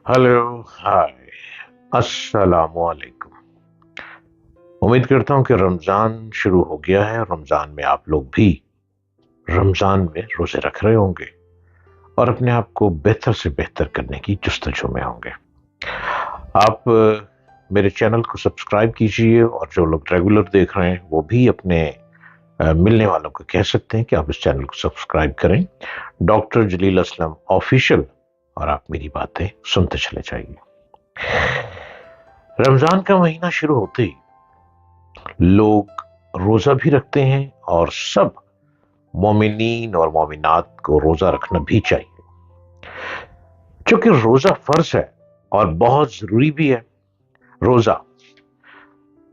Hello, हाय, अस्सलाम वालेकुम। उम्मीद करता हूँ कि रमज़ान शुरू हो गया है और रमज़ान में आप लोग भी रमज़ान में रोज़े रख रहे होंगे और अपने आप को बेहतर से बेहतर करने की जुस्तजू में होंगे। आप मेरे चैनल को सब्सक्राइब कीजिए और जो लोग रेगुलर देख रहे हैं वो भी अपने मिलने वालों को कह सकते हैं कि आप इस चैनल को सब्सक्राइब करें, डॉक्टर जलील असलम ऑफिशियल, और आप मेरी बातें सुनते चले जाइए। रमज़ान का महीना शुरू होते ही लोग रोजा भी रखते हैं और सब मोमिनीन और मोमिनात को रोजा रखना भी चाहिए। क्योंकि रोजा फर्ज है और बहुत जरूरी भी है। रोजा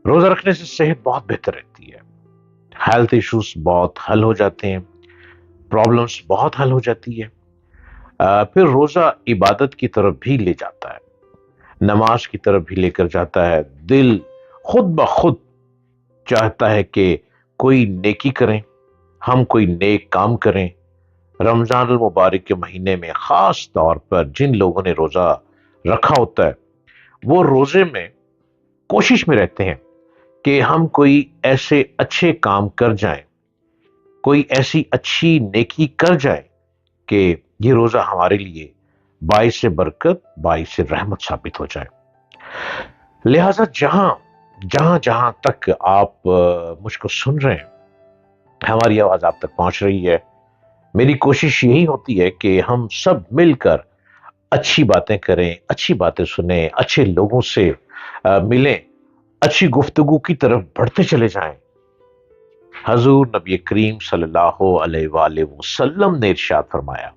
रोजा रखने से सेहत बहुत बेहतर रहती है, हेल्थ इश्यूज बहुत हल हो जाते हैं, प्रॉब्लम्स बहुत हल हो जाती है। फिर रोजा इबादत की तरफ भी ले जाता है, नमाज की तरफ भी लेकर जाता है। दिल खुद ब खुद चाहता है कि कोई नेकी करें, हम कोई नेक काम करें। रमजान अल मुबारक के महीने में खास तौर पर जिन लोगों ने रोजा रखा होता है वो रोजे में कोशिश में रहते हैं कि हम कोई ऐसे अच्छे काम कर जाएं, कोई ऐसी अच्छी नेकी कर जाएं कि ये रोजा हमारे लिए बाइस से बरकत, बाइस से रहमत साबित हो जाए। लिहाजा जहां जहां जहां तक आप मुझको सुन रहे हैं, हमारी आवाज आप तक पहुंच रही है, मेरी कोशिश यही होती है कि हम सब मिलकर अच्छी बातें करें, अच्छी बातें सुने, अच्छे लोगों से मिलें, अच्छी गुफ्तगू की तरफ बढ़ते चले जाएं। हजूर नबी करीम सल्लल्लाहु अलैहि वसल्लम ने इरशाद फरमाया,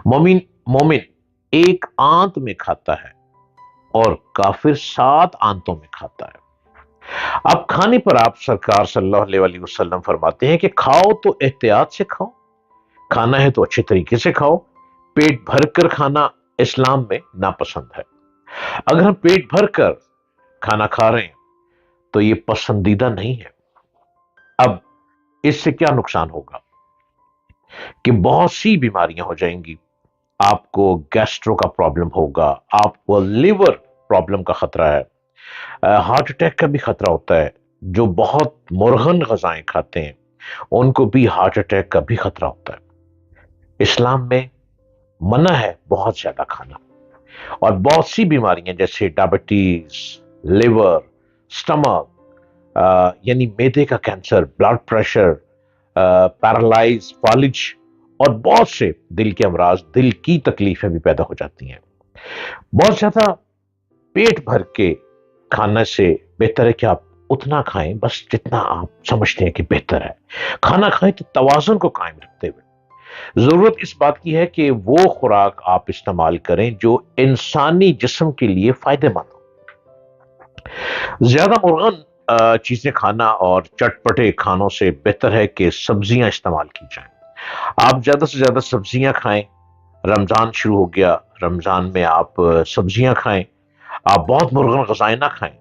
मोमिन मोमिन एक आंत में खाता है और काफिर सात आंतों में खाता है। अब खाने पर आप सरकार सल्लल्लाहु अलैहि वसल्लम फरमाते हैं कि खाओ तो एहतियात से खाओ, खाना है तो अच्छे तरीके से खाओ। पेट भर कर खाना इस्लाम में नापसंद है। अगर हम पेट भर कर खाना खा रहे हैं तो ये पसंदीदा नहीं है। अब इससे क्या नुकसान होगा कि बहुत सी बीमारियां हो जाएंगी। आपको गैस्ट्रो का प्रॉब्लम होगा, आपको लिवर प्रॉब्लम का खतरा है, हार्ट अटैक का भी खतरा होता है। जो बहुत मुरगन गजाएं खाते हैं उनको भी हार्ट अटैक का भी खतरा होता है। इस्लाम में मना है बहुत ज्यादा खाना, और बहुत सी बीमारियां जैसे डायबिटीज, लिवर, स्टमक, यानी मैदे का कैंसर, ब्लड प्रेशर, पैरालाइज, फालिज और बहुत से दिल के अमराज, दिल की तकलीफें भी पैदा हो जाती हैं। बहुत ज्यादा पेट भर के खाने से बेहतर है कि आप उतना खाएं बस जितना आप समझते हैं कि बेहतर है। खाना खाएं तो तवाजुन को कायम रखते हुए। जरूरत इस बात की है कि वो खुराक आप इस्तेमाल करें जो इंसानी जिस्म के लिए फायदेमंद हो। ज्यादा मुर्गन चीजें खाना और चटपटे खानों से बेहतर है कि सब्जियां इस्तेमाल की जाएं। आप ज्यादा से ज्यादा सब्जियां खाएं। रमजान शुरू हो गया, रमजान में आप सब्जियां खाएं। आप बहुत मुर्गन गजाएं ना खाएं,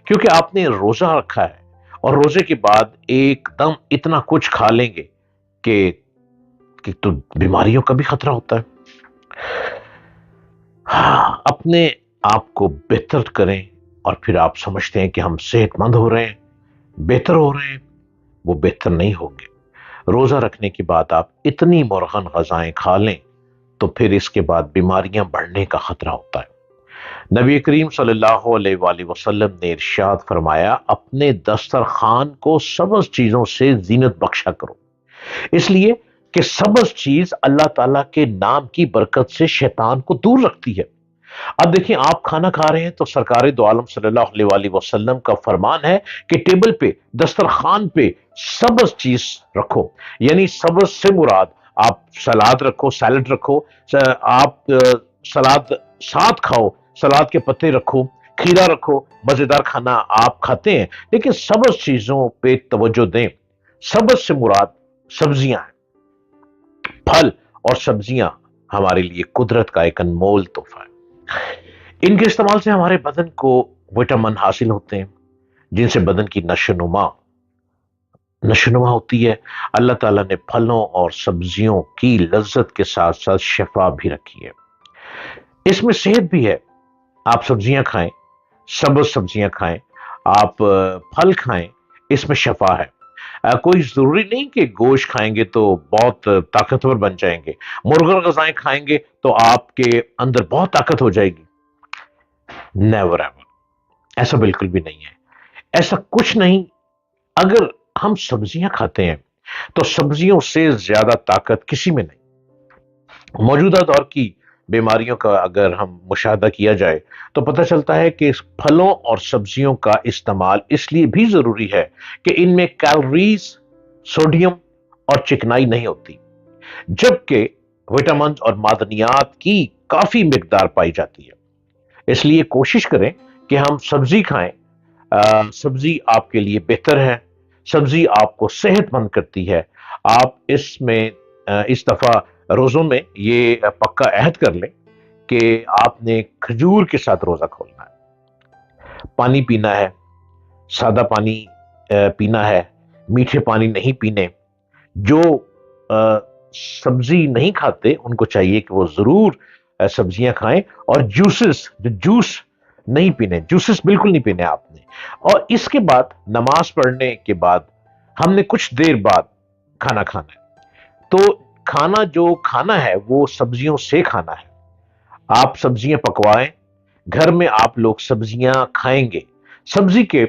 क्योंकि आपने रोजा रखा है और रोजे के बाद एकदम इतना कुछ खा लेंगे कि तो बीमारियों का भी खतरा होता है। हाँ, अपने आप को बेहतर करें और फिर आप समझते हैं कि हम सेहतमंद हो रहे हैं, बेहतर हो रहे हैं। वो बेहतर नहीं होंगे। रोजा रखने के बाद आप इतनी मुरगन गजाएं खा लें तो फिर इसके बाद बीमारियां बढ़ने का खतरा होता है। नबी करीम सल्लल्लाहु अलैहि वसल्लम ने इरशाद फरमाया, अपने दस्तरखान को सब्ज चीजों से जीनत बख्शा करो, इसलिए कि सब्ज चीज अल्लाह ताला के नाम की बरकत से शैतान को दूर रखती है। अब देखिए, आप खाना खा रहे हैं तो सरकार दो आलम सल्लल्लाहु अलैहि वसल्लम का फरमान है कि टेबल पे, दस्तरखान पे सब्ज चीज रखो। यानी सब्ज से मुराद आप सलाद रखो, सैलड रखो, आप सलाद साथ खाओ, सलाद के पत्ते रखो, खीरा रखो, मजेदार खाना आप खाते हैं, लेकिन सब्ज चीजों पे तवज्जो दें। सब्ज से मुराद सब्जियां हैं। फल और सब्जियां हमारे लिए कुदरत का एक अनमोल तोहफा है। इनके इस्तेमाल से हमारे बदन को विटामिन हासिल होते हैं, जिनसे बदन की नशोनुमा होती है। अल्लाह ताला ने फलों और सब्जियों की लज्जत के साथ साथ शिफा भी रखी है। اس میں صحت بھی ہے. آپ سبزیاں کھائیں، سبز سبزیاں کھائیں، آپ پھل کھائیں، اس میں شفا ہے. کوئی ضروری نہیں کہ گوشت کھائیں گے تو بہت طاقتور بن جائیں گے، مرغن غذائیں کھائیں گے تو آپ کے اندر بہت طاقت ہو جائے گی. Never ever. ایسا بالکل بھی نہیں ہے. ایسا کچھ نہیں. اگر ہم سبزیاں کھاتے ہیں تو سبزیوں سے زیادہ طاقت کسی میں نہیں. موجودہ دور کی بیماریوں کا اگر ہم مشاہدہ کیا جائے تو پتہ چلتا ہے کہ اس پھلوں اور سبزیوں کا استعمال اس لیے بھی ضروری ہے کہ ان میں کیلوریز، سوڈیم اور چکنائی نہیں ہوتی، جبکہ وٹامنز اور معدنیات کی کافی مقدار پائی جاتی ہے. اس لیے کوشش کریں کہ ہم سبزی کھائیں. سبزی آپ کے لیے بہتر ہے. سبزی آپ کو صحت مند کرتی ہے. آپ اس میں اس دفعہ روزوں میں یہ پکا عہد کر لیں کہ آپ نے کھجور کے ساتھ روزہ کھولنا ہے. پانی پینا ہے، سادہ پانی پینا ہے، میٹھے پانی نہیں پینے. جو سبزی نہیں کھاتے ان کو چاہیے کہ وہ ضرور سبزیاں کھائیں. اور جوسز، جو جوس نہیں پینے، جوسز بالکل نہیں پینے آپ نے. اور اس کے بعد نماز پڑھنے کے بعد ہم نے کچھ دیر بعد کھانا کھانا ہے. تو کھانا جو کھانا ہے وہ سبزیوں سے کھانا ہے. آپ سبزیاں پکوائیں، گھر میں آپ لوگ سبزیاں کھائیں گے. سبزی کے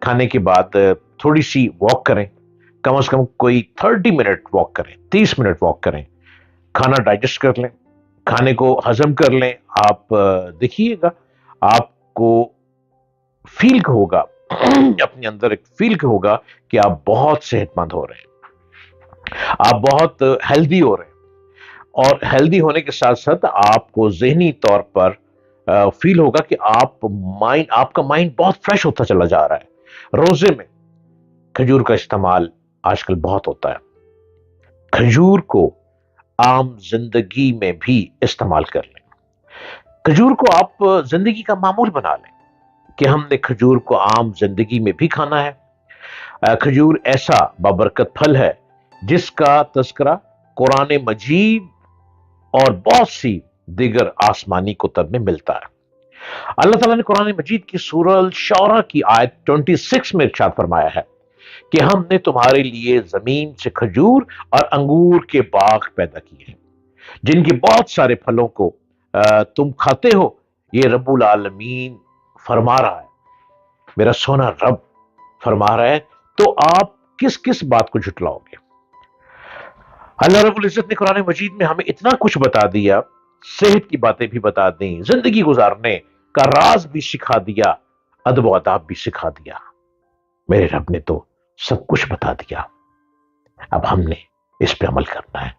کھانے کے بعد تھوڑی سی واک کریں، کم از کم کوئی 30 منٹ واک کریں، 30 منٹ واک کریں. کھانا ڈائجسٹ کر لیں، کھانے کو ہضم کر لیں. آپ دیکھیے گا، آپ کو فیل ہوگا اپنے اندر ایک فیل ہوگا کہ آپ بہت صحت مند ہو رہے ہیں، آپ بہت ہیلدی ہو رہے ہیں. اور ہیلدی ہونے کے ساتھ ساتھ آپ کو ذہنی طور پر فیل ہوگا کہ آپ کا مائنڈ بہت فریش ہوتا چلا جا رہا ہے. روزے میں کھجور کا استعمال آج کل بہت ہوتا ہے. کھجور کو عام زندگی میں بھی استعمال کر لیں. کھجور کو آپ زندگی کا معمول بنا لیں کہ ہم نے کھجور کو عام زندگی میں بھی کھانا ہے. کھجور ایسا بابرکت پھل ہے جس کا تذکرہ قرآن مجید اور بہت سی دیگر آسمانی کتب میں ملتا ہے. اللہ تعالیٰ نے قرآن مجید کی سورہ الشعراء کی آیت 26 میں ارشاد فرمایا ہے کہ ہم نے تمہارے لیے زمین سے کھجور اور انگور کے باغ پیدا کیے ہیں جن کے بہت سارے پھلوں کو تم کھاتے ہو. یہ رب العالمین فرما رہا ہے، میرا سونا رب فرما رہا ہے. تو آپ کس کس بات کو جھٹلاؤ گے؟ اللہ رب العزت نے قرآن مجید میں ہمیں اتنا کچھ بتا دیا، صحت کی باتیں بھی بتا دیں، زندگی گزارنے کا راز بھی سکھا دیا، ادب و آداب بھی سکھا دیا. میرے رب نے تو سب کچھ بتا دیا. اب ہم نے اس پہ عمل کرنا ہے.